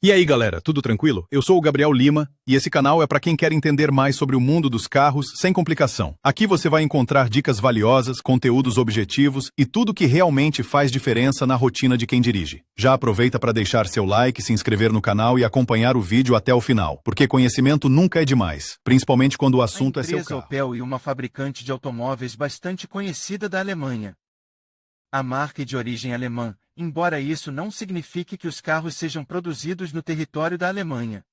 E aí, galera, tudo tranquilo? Eu sou o Gabriel Lima e esse canal é para quem quer entender mais sobre o mundo dos carros sem complicação. Aqui você vai encontrar dicas valiosas, conteúdos objetivos e tudo que realmente faz diferença na rotina de quem dirige. Já aproveita para deixar seu like, se inscrever no canal e acompanhar o vídeo até o final, porque conhecimento nunca é demais, principalmente quando o assunto é seu empresa carro. Opel é uma fabricante de automóveis bastante conhecida da Alemanha. A marca é de origem alemã, embora isso não signifique que os carros sejam produzidos no território da Alemanha.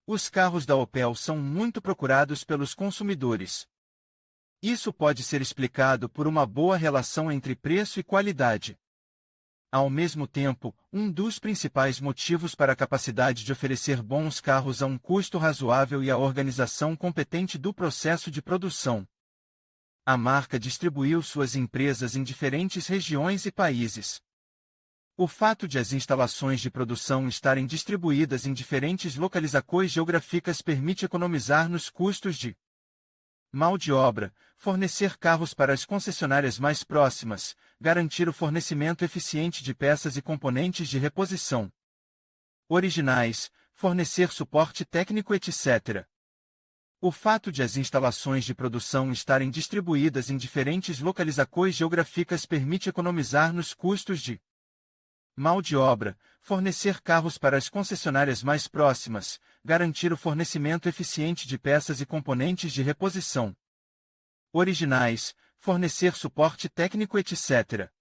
Os carros da Opel são muito procurados pelos consumidores. Isso pode ser explicado por uma boa relação entre preço e qualidade. Ao mesmo tempo, um dos principais motivos para a capacidade de oferecer bons carros a um custo razoável e a organização competente do processo de produção. A marca distribuiu suas empresas em diferentes regiões e países. O fato de as instalações de produção estarem distribuídas em diferentes localizações geográficas permite economizar nos custos de mão de obra, fornecer carros para as concessionárias mais próximas, garantir o fornecimento eficiente de peças e componentes de reposição originais, fornecer suporte técnico, etc. O fato de as instalações de produção estarem distribuídas em diferentes localizações geográficas permite economizar nos custos de mão de obra, fornecer carros para as concessionárias mais próximas, garantir o fornecimento eficiente de peças e componentes de reposição originais, fornecer suporte técnico, etc.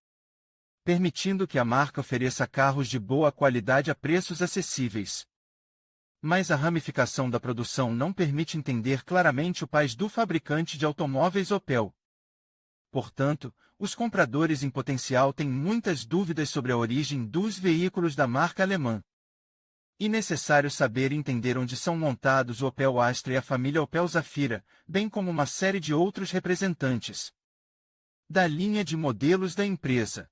Permitindo que a marca ofereça carros de boa qualidade a preços acessíveis. Mas a ramificação da produção não permite entender claramente o país do fabricante de automóveis Opel. Portanto, os compradores em potencial têm muitas dúvidas sobre a origem dos veículos da marca alemã. É necessário saber e entender onde são montados o Opel Astra e a família Opel Zafira, bem como uma série de outros representantes da linha de modelos da empresa.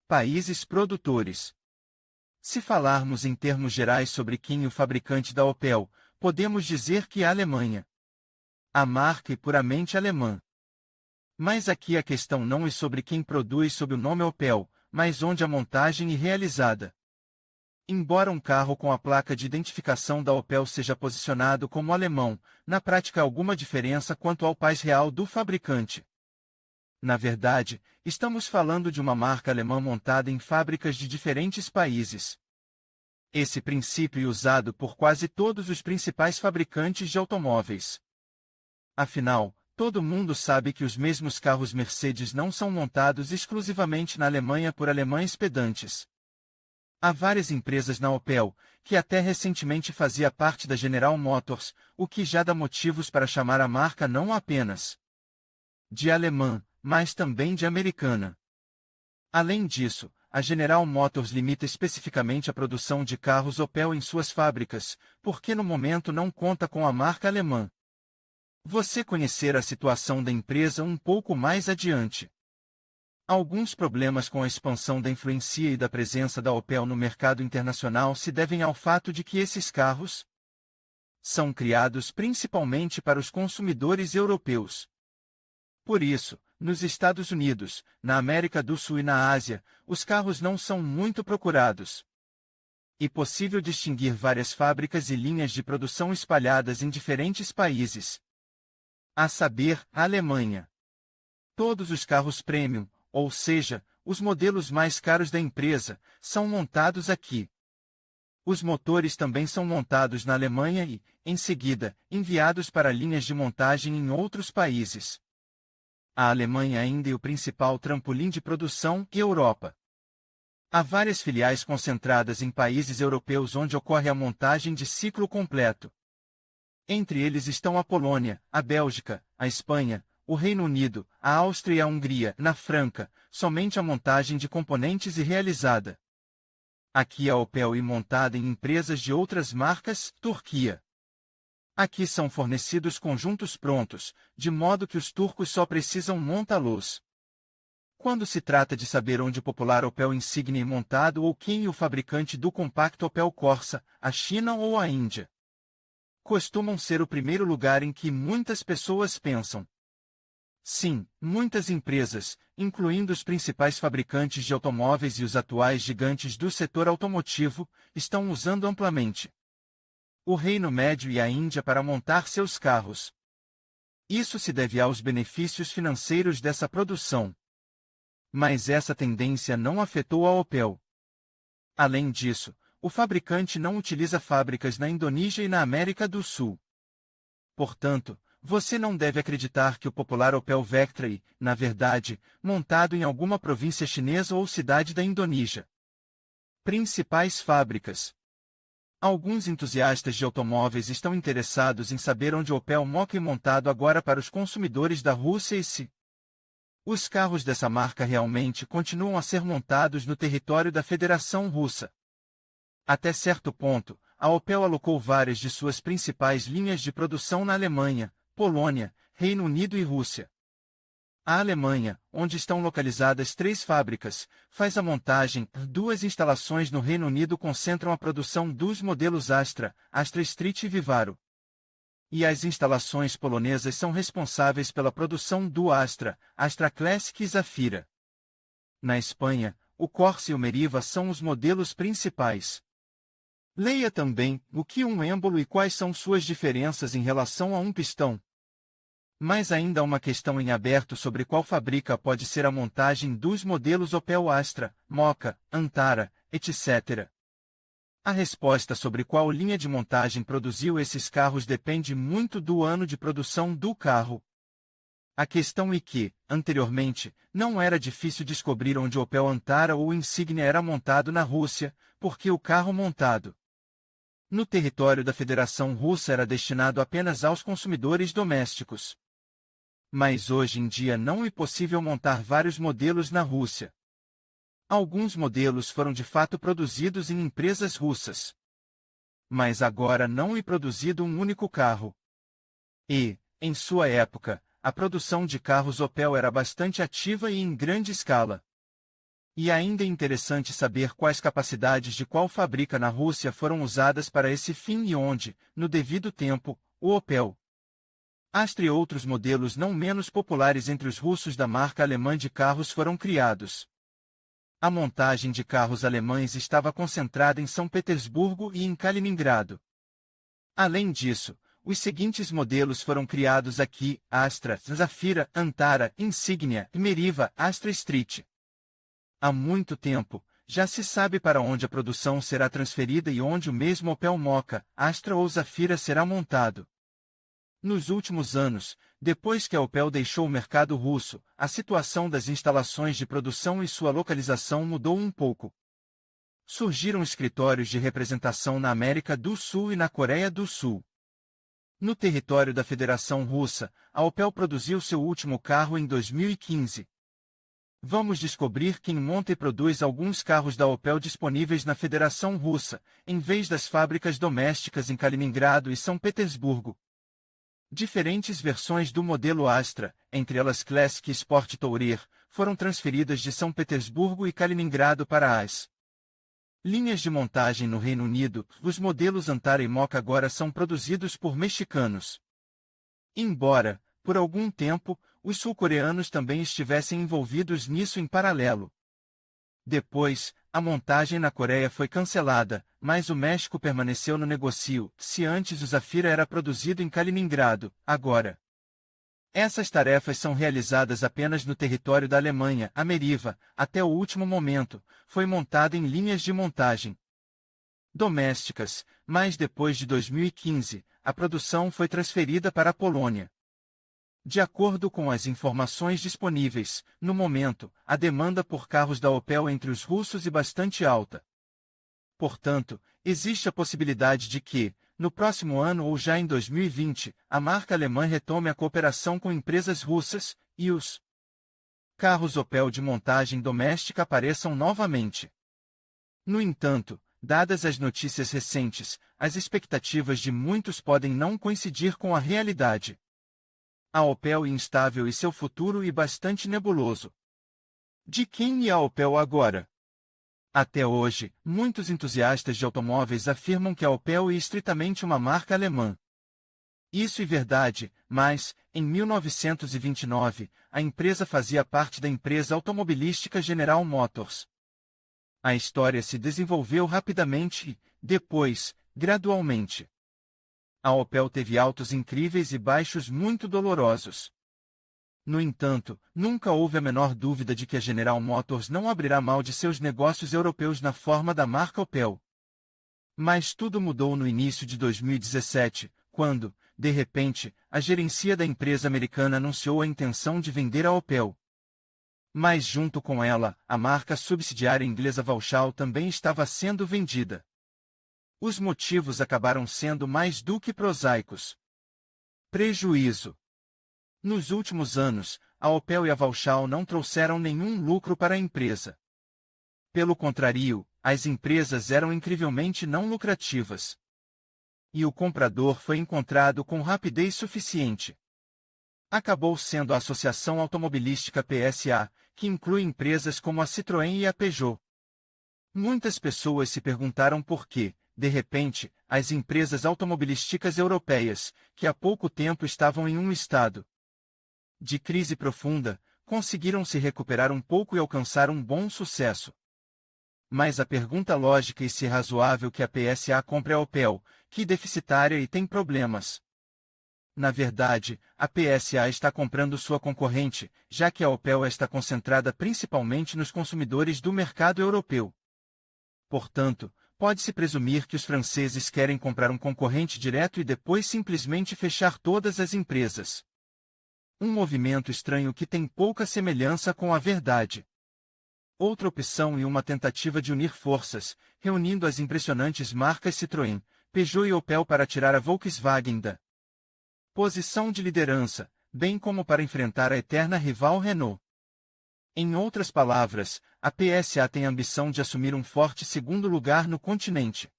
Países produtores. Se falarmos em termos gerais sobre quem é o fabricante da Opel, podemos dizer que é a Alemanha. A marca é puramente alemã. Mas aqui a questão não é sobre quem produz sob o nome Opel, mas onde a montagem é realizada. Embora um carro com a placa de identificação da Opel seja posicionado como alemão, na prática há alguma diferença quanto ao país real do fabricante. Na verdade, estamos falando de uma marca alemã montada em fábricas de diferentes países. Esse princípio é usado por quase todos os principais fabricantes de automóveis. Afinal, todo mundo sabe que os mesmos carros Mercedes não são montados exclusivamente na Alemanha por alemães pedantes. Há várias empresas na Opel, que até recentemente fazia parte da General Motors, o que já dá motivos para chamar a marca não apenas de alemã, mas também de americana. Além disso, a General Motors limita especificamente a produção de carros Opel em suas fábricas, porque no momento não conta com a marca alemã. Você conhecerá a situação da empresa um pouco mais adiante. Alguns problemas com a expansão da influência e da presença da Opel no mercado internacional se devem ao fato de que esses carros são criados principalmente para os consumidores europeus. Por isso, nos Estados Unidos, na América do Sul e na Ásia, os carros não são muito procurados. É possível distinguir várias fábricas e linhas de produção espalhadas em diferentes países. A saber, a Alemanha. Todos os carros premium, ou seja, os modelos mais caros da empresa, são montados aqui. Os motores também são montados na Alemanha e, em seguida, enviados para linhas de montagem em outros países. A Alemanha ainda é o principal trampolim de produção e Europa. Há várias filiais concentradas em países europeus onde ocorre a montagem de ciclo completo. Entre eles estão a Polônia, a Bélgica, a Espanha, o Reino Unido, a Áustria e a Hungria. Na Franca, somente a montagem de componentes é realizada. Aqui a Opel é montada em empresas de outras marcas, Turquia. Aqui são fornecidos conjuntos prontos, de modo que os turcos só precisam montá-los. Quando se trata de saber onde o popular Opel Insignia é montado ou quem é o fabricante do compacto Opel Corsa, a China ou a Índia, costumam ser o primeiro lugar em que muitas pessoas pensam. Sim, muitas empresas, incluindo os principais fabricantes de automóveis e os atuais gigantes do setor automotivo, estão usando amplamente o Reino Médio e a Índia para montar seus carros. Isso se deve aos benefícios financeiros dessa produção. Mas essa tendência não afetou a Opel. Além disso, o fabricante não utiliza fábricas na Indonésia e na América do Sul. Portanto, você não deve acreditar que o popular Opel Vectra é, na verdade, montado em alguma província chinesa ou cidade da Indonésia. Principais fábricas. Alguns entusiastas de automóveis estão interessados em saber onde o Opel Mokka é montado agora para os consumidores da Rússia e se os carros dessa marca realmente continuam a ser montados no território da Federação Russa. Até certo ponto, a Opel alocou várias de suas principais linhas de produção na Alemanha, Polônia, Reino Unido e Rússia. A Alemanha, onde estão localizadas 3 fábricas, faz a montagem. 2 instalações no Reino Unido concentram a produção dos modelos Astra, Astra Street e Vivaro. E as instalações polonesas são responsáveis pela produção do Astra, Astra Classic e Zafira. Na Espanha, o Corsa e o Meriva são os modelos principais. Leia também o que um êmbolo e quais são suas diferenças em relação a um pistão. Mas ainda há uma questão em aberto sobre qual fábrica pode ser a montagem dos modelos Opel Astra, Mokka, Antara, etc. A resposta sobre qual linha de montagem produziu esses carros depende muito do ano de produção do carro. A questão é que, anteriormente, não era difícil descobrir onde o Opel Antara ou Insignia era montado na Rússia, porque o carro montado no território da Federação Russa era destinado apenas aos consumidores domésticos. Mas hoje em dia não é possível montar vários modelos na Rússia. Alguns modelos foram de fato produzidos em empresas russas. Mas agora não é produzido um único carro. E, em sua época, a produção de carros Opel era bastante ativa e em grande escala. E ainda é interessante saber quais capacidades de qual fábrica na Rússia foram usadas para esse fim e onde, no devido tempo, o Opel Astra e outros modelos não menos populares entre os russos da marca alemã de carros foram criados. A montagem de carros alemães estava concentrada em São Petersburgo e em Kaliningrado. Além disso, os seguintes modelos foram criados aqui: Astra, Zafira, Antara, Insignia e Meriva, Astra Street. Há muito tempo, já se sabe para onde a produção será transferida e onde o mesmo Opel Mokka, Astra ou Zafira será montado. Nos últimos anos, depois que a Opel deixou o mercado russo, a situação das instalações de produção e sua localização mudou um pouco. Surgiram escritórios de representação na América do Sul e na Coreia do Sul. No território da Federação Russa, a Opel produziu seu último carro em 2015. Vamos descobrir quem monta e produz alguns carros da Opel disponíveis na Federação Russa, em vez das fábricas domésticas em Kaliningrado e São Petersburgo. Diferentes versões do modelo Astra, entre elas Classic e Sport Tourer, foram transferidas de São Petersburgo e Kaliningrado para as linhas de montagem no Reino Unido. Os modelos Antara e Mokka agora são produzidos por mexicanos. Embora, por algum tempo, os sul-coreanos também estivessem envolvidos nisso em paralelo. Depois, a montagem na Coreia foi cancelada, mas o México permaneceu no negócio. Se antes o Zafira era produzido em Kaliningrado, agora essas tarefas são realizadas apenas no território da Alemanha. A Meriva, até o último momento, foi montada em linhas de montagem domésticas, mas depois de 2015, a produção foi transferida para a Polônia. De acordo com as informações disponíveis, no momento, a demanda por carros da Opel entre os russos é bastante alta. Portanto, existe a possibilidade de que, no próximo ano ou já em 2020, a marca alemã retome a cooperação com empresas russas, e os carros Opel de montagem doméstica apareçam novamente. No entanto, dadas as notícias recentes, as expectativas de muitos podem não coincidir com a realidade. A Opel é instável e seu futuro é bastante nebuloso. De quem é a Opel agora? Até hoje, muitos entusiastas de automóveis afirmam que a Opel é estritamente uma marca alemã. Isso é verdade, mas, em 1929, a empresa fazia parte da empresa automobilística General Motors. A história se desenvolveu rapidamente e, depois, gradualmente. A Opel teve altos incríveis e baixos muito dolorosos. No entanto, nunca houve a menor dúvida de que a General Motors não abrirá mão de seus negócios europeus na forma da marca Opel. Mas tudo mudou no início de 2017, quando, de repente, a gerência da empresa americana anunciou a intenção de vender a Opel. Mas junto com ela, a marca subsidiária inglesa Vauxhall também estava sendo vendida. Os motivos acabaram sendo mais do que prosaicos. Prejuízo. Nos últimos anos, a Opel e a Vauxhall não trouxeram nenhum lucro para a empresa. Pelo contrário, as empresas eram incrivelmente não lucrativas. E o comprador foi encontrado com rapidez suficiente. Acabou sendo a Associação Automobilística PSA, que inclui empresas como a Citroën e a Peugeot. Muitas pessoas se perguntaram por que, de repente, as empresas automobilísticas europeias, que há pouco tempo estavam em um estado de crise profunda, conseguiram se recuperar um pouco e alcançar um bom sucesso. Mas a pergunta lógica e se é razoável que a PSA compre a Opel, que é deficitária e tem problemas. Na verdade, a PSA está comprando sua concorrente, já que a Opel está concentrada principalmente nos consumidores do mercado europeu. Portanto, pode-se presumir que os franceses querem comprar um concorrente direto e depois simplesmente fechar todas as empresas. Um movimento estranho que tem pouca semelhança com a verdade. Outra opção e uma tentativa de unir forças, reunindo as impressionantes marcas Citroën, Peugeot e Opel para tirar a Volkswagen da posição de liderança, bem como para enfrentar a eterna rival Renault. Em outras palavras, a PSA tem a ambição de assumir um forte segundo lugar no continente.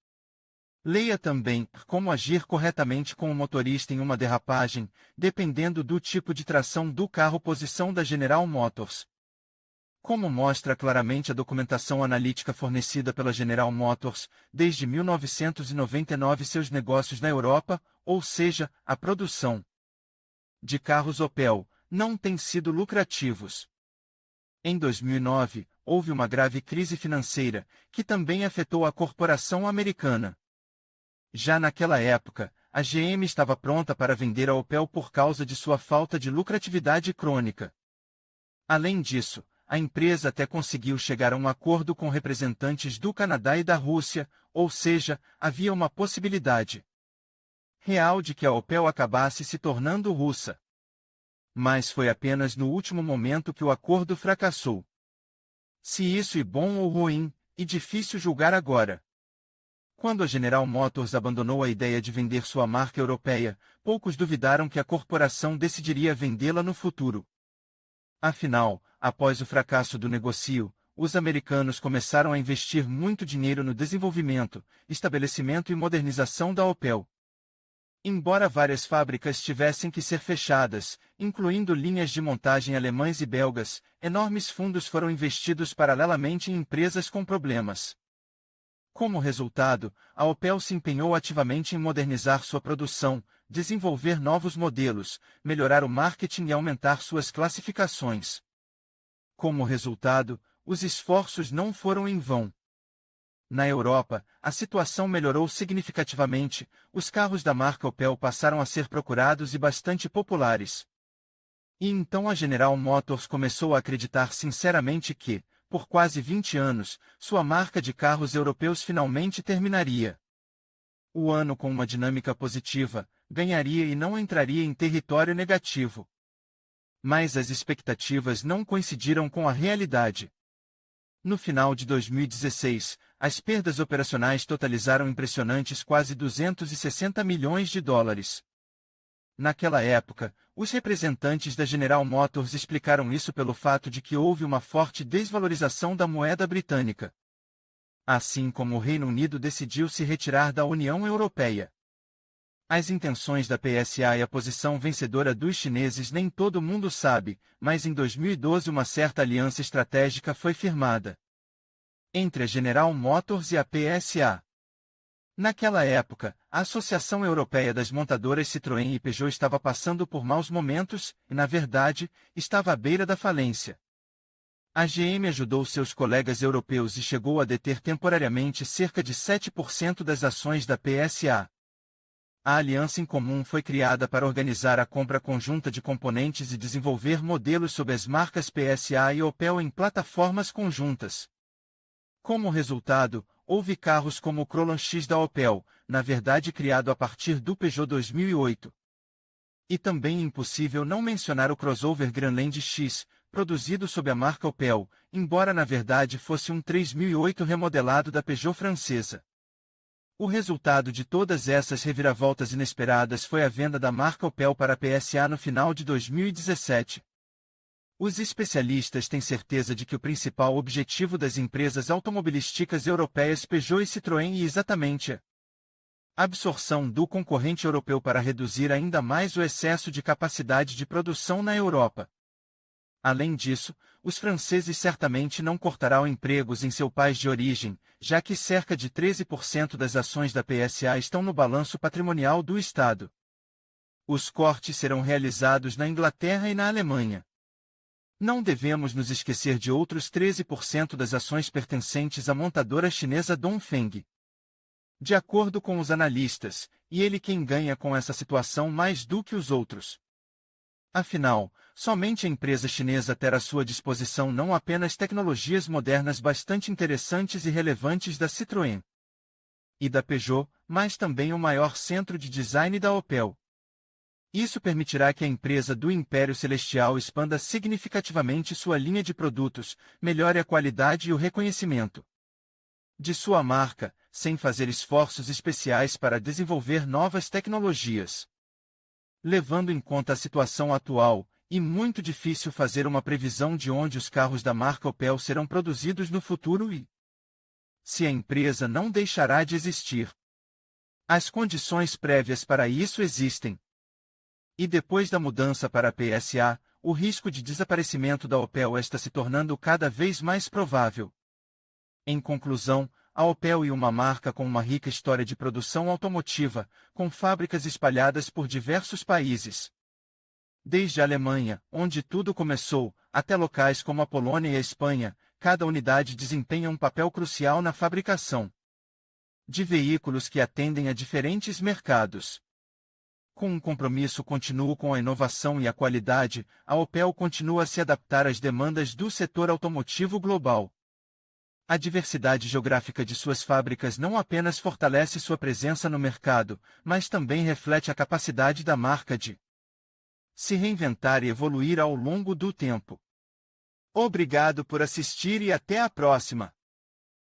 Leia também como agir corretamente com o motorista em uma derrapagem, dependendo do tipo de tração do carro. Posição da General Motors. Como mostra claramente a documentação analítica fornecida pela General Motors, desde 1999 seus negócios na Europa, ou seja, a produção de carros Opel, não têm sido lucrativos. Em 2009, houve uma grave crise financeira, que também afetou a corporação americana. Já naquela época, a GM estava pronta para vender a Opel por causa de sua falta de lucratividade crônica. Além disso, a empresa até conseguiu chegar a um acordo com representantes do Canadá e da Rússia, ou seja, havia uma possibilidade real de que a Opel acabasse se tornando russa. Mas foi apenas no último momento que o acordo fracassou. Se isso é bom ou ruim, é difícil julgar agora. Quando a General Motors abandonou a ideia de vender sua marca europeia, poucos duvidaram que a corporação decidiria vendê-la no futuro. Afinal, após o fracasso do negócio, os americanos começaram a investir muito dinheiro no desenvolvimento, estabelecimento e modernização da Opel. Embora várias fábricas tivessem que ser fechadas, incluindo linhas de montagem alemãs e belgas, enormes fundos foram investidos paralelamente em empresas com problemas. Como resultado, a Opel se empenhou ativamente em modernizar sua produção, desenvolver novos modelos, melhorar o marketing e aumentar suas classificações. Como resultado, os esforços não foram em vão. Na Europa, a situação melhorou significativamente, os carros da marca Opel passaram a ser procurados e bastante populares. E então a General Motors começou a acreditar sinceramente que, por quase 20 anos, sua marca de carros europeus finalmente terminaria. O ano com uma dinâmica positiva, ganharia e não entraria em território negativo. Mas as expectativas não coincidiram com a realidade. No final de 2016, as perdas operacionais totalizaram impressionantes quase 260 milhões de dólares. Naquela época, os representantes da General Motors explicaram isso pelo fato de que houve uma forte desvalorização da moeda britânica. Assim como o Reino Unido decidiu se retirar da União Europeia. As intenções da PSA e a posição vencedora dos chineses nem todo mundo sabe, mas em 2012 uma certa aliança estratégica foi firmada entre a General Motors e a PSA. Naquela época, a Associação Europeia das Montadoras Citroën e Peugeot estava passando por maus momentos e, na verdade, estava à beira da falência. A GM ajudou seus colegas europeus e chegou a deter temporariamente cerca de 7% das ações da PSA. A aliança em comum foi criada para organizar a compra conjunta de componentes e desenvolver modelos sob as marcas PSA e Opel em plataformas conjuntas. Como resultado, houve carros como o Crolan X da Opel, na verdade criado a partir do Peugeot 2008. E também é impossível não mencionar o crossover Grandland X, produzido sob a marca Opel, embora na verdade fosse um 3008 remodelado da Peugeot francesa. O resultado de todas essas reviravoltas inesperadas foi a venda da marca Opel para a PSA no final de 2017. Os especialistas têm certeza de que o principal objetivo das empresas automobilísticas europeias Peugeot e Citroën é exatamente a absorção do concorrente europeu para reduzir ainda mais o excesso de capacidade de produção na Europa. Além disso, os franceses certamente não cortarão empregos em seu país de origem, já que cerca de 13% das ações da PSA estão no balanço patrimonial do Estado. Os cortes serão realizados na Inglaterra e na Alemanha. Não devemos nos esquecer de outros 13% das ações pertencentes à montadora chinesa Dongfeng. De acordo com os analistas, e ele quem ganha com essa situação mais do que os outros. Afinal, somente a empresa chinesa terá à sua disposição não apenas tecnologias modernas bastante interessantes e relevantes da Citroën e da Peugeot, mas também o maior centro de design da Opel. Isso permitirá que a empresa do Império Celestial expanda significativamente sua linha de produtos, melhore a qualidade e o reconhecimento de sua marca, sem fazer esforços especiais para desenvolver novas tecnologias. Levando em conta a situação atual, é muito difícil fazer uma previsão de onde os carros da marca Opel serão produzidos no futuro e se a empresa não deixará de existir. As condições prévias para isso existem. E depois da mudança para a PSA, o risco de desaparecimento da Opel está se tornando cada vez mais provável. Em conclusão, a Opel é uma marca com uma rica história de produção automotiva, com fábricas espalhadas por diversos países. Desde a Alemanha, onde tudo começou, até locais como a Polônia e a Espanha, cada unidade desempenha um papel crucial na fabricação de veículos que atendem a diferentes mercados. Com um compromisso contínuo com a inovação e a qualidade, a Opel continua a se adaptar às demandas do setor automotivo global. A diversidade geográfica de suas fábricas não apenas fortalece sua presença no mercado, mas também reflete a capacidade da marca de se reinventar e evoluir ao longo do tempo. Obrigado por assistir e até a próxima!